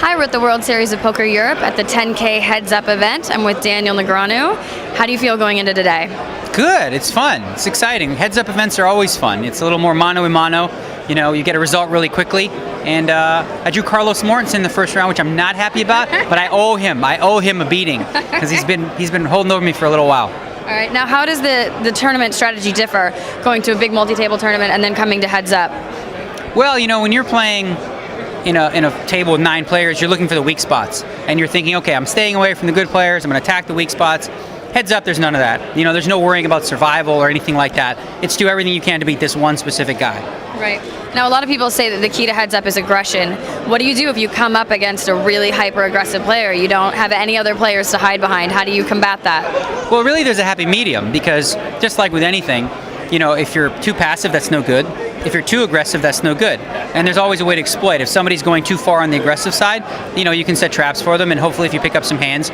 Hi, we're at the World Series of Poker Europe at the 10K Heads Up event. I'm with Daniel Negreanu. How do you feel going into today? Good, it's fun, it's exciting. Heads up events are always fun. It's a little more mano a mano. You know, you get a result really quickly. And I drew Carlos Mortensen in the first round, which I'm not happy about, but I owe him a beating because he's been holding over me for a little while. All right, now how does the tournament strategy differ, going to a big multi-table tournament and then coming to Heads Up? Well, you know, when you're playing in a table with 9 players, you're looking for the weak spots. And you're thinking, okay, I'm staying away from the good players, I'm going to attack the weak spots. Heads up, there's none of that. You know, there's no worrying about survival or anything like that. It's do everything you can to beat this one specific guy. Right. Now, a lot of people say that the key to Heads Up is aggression. What do you do if you come up against a really hyper-aggressive player? You don't have any other players to hide behind. How do you combat that? Well, really, there's a happy medium because just like with anything, you know, if you're too passive, that's no good. If you're too aggressive, that's no good. And there's always a way to exploit. If somebody's going too far on the aggressive side, you know, you can set traps for them, and hopefully if you pick up some hands,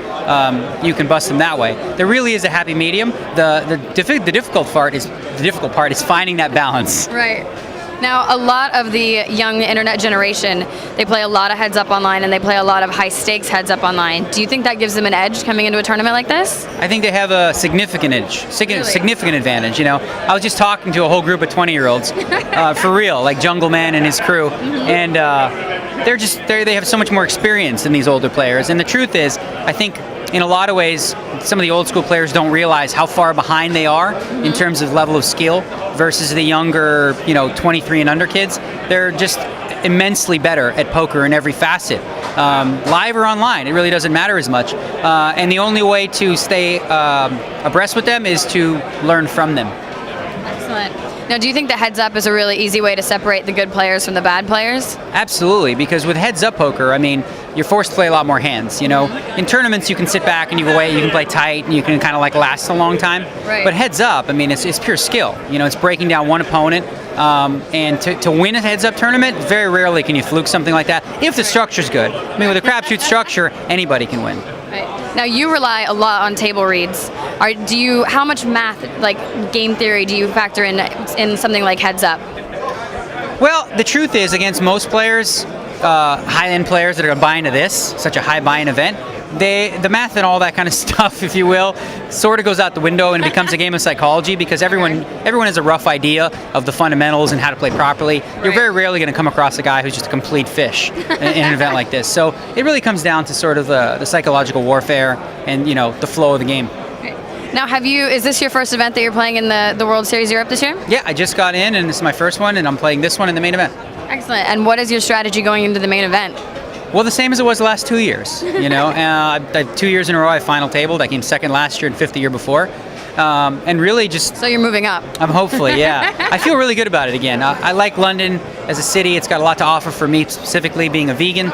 you can bust them that way. There really is a happy medium. The difficult part is finding that balance. Right. Now, a lot of the young internet generation, they play a lot of Heads Up online and they play a lot of high-stakes Heads Up online. Do you think that gives them an edge coming into a tournament like this? I think they have a significant edge, significant advantage. You know, I was just talking to a whole group of 20-year-olds, for real, like Jungle Man and his crew, and they have so much more experience than these older players. And the truth is, I think in a lot of ways, some of the old school players don't realize how far behind they are in terms of level of skill versus the younger, you know, 23 and under kids. They're just immensely better at poker in every facet. Live or online, it really doesn't matter as much. And the only way to stay abreast with them is to learn from them. Excellent. Now, do you think that Heads Up is a really easy way to separate the good players from the bad players? Absolutely, because with Heads Up poker, I mean, you're forced to play a lot more hands. You know, in tournaments you can sit back and you can play tight and you can kind of like last a long time. Right. But Heads Up, I mean, it's pure skill. You know, it's breaking down one opponent. And to win a Heads Up tournament, very rarely can you fluke something like that if the structure's good. I mean, with a crapshoot structure, anybody can win. Right. Now, you rely a lot on table reads. How much math, like game theory, do you factor in something like Heads Up? Well, the truth is, against most players, high-end players that are going to buy into this, such a high buy-in event, the math and all that kind of stuff, if you will, sort of goes out the window and it becomes a game of psychology because everyone has a rough idea of the fundamentals and how to play properly. You're very rarely going to come across a guy who's just a complete fish in an event like this. So it really comes down to sort of the psychological warfare and, you know, the flow of the game. Now, is this your first event that you're playing in the World Series Europe this year? Yeah, I just got in and this is my first one and I'm playing this one in the main event. Excellent. And what is your strategy going into the main event? Well, the same as it was the last 2 years. You know, 2 years in a row I final tabled. I came second last year and fifth the year before. And really just... So you're moving up. I'm hopefully, yeah. I feel really good about it again. I like London as a city. It's got a lot to offer for me, specifically being a vegan.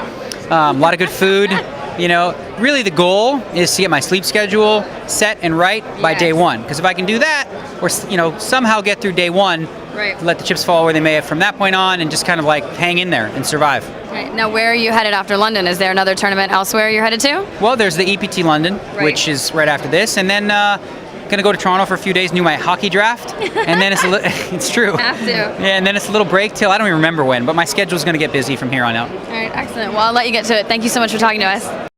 A lot of good food. You know, really the goal is to get my sleep schedule set and right by day one. Because if I can do that, or, you know, somehow get through day one, let the chips fall where they may have from that point on, and just kind of like hang in there and survive. Right. Now, where are you headed after London? Is there another tournament elsewhere you're headed to? Well, there's the EPT London, which is right after this, and then gonna go to Toronto for a few days, do my hockey draft, and then it's true. Have to. Yeah, and then it's a little break till I don't even remember when, but my schedule's gonna get busy from here on out. All right, excellent. Well, I'll let you get to it. Thank you so much for talking to us.